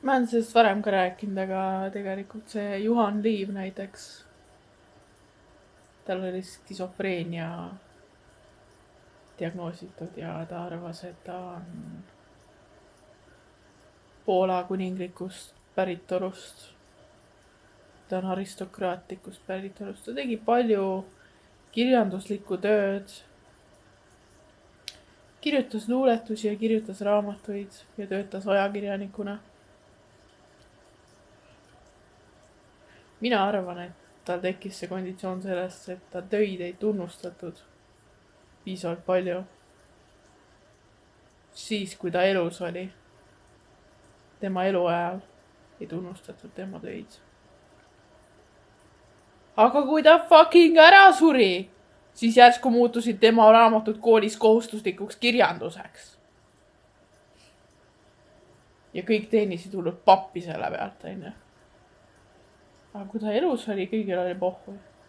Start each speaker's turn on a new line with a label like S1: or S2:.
S1: ma olen sellest varem ka rääkinud, aga tegelikult see Juhan Liiv näiteks, tal oli skisofreenia diagnoositud ja ta arvas, et ta on Poola kuninglikust päritolust. Ta on aristokraatlikust päritolust, ta tegi palju kirjanduslikku tööd, kirjutas luuletusi ja kirjutas raamatuid ja töötas ajakirjanikuna. Mina arvan, et tal tekkis see konditsioon sellest, et ta töid ei tunnustatud piisavalt palju siis, kui ta elus oli. Tema eluajal ei tunnustatud tema töid. Aga kui ta fucking ära suri, siis järsku muutusid tema raamatud koolis kohustuslikuks kirjanduseks. Ja kõik teenisid hullult pappi selle pealt, onju. Aga kui ta elus oli, kõigil oli pohhu.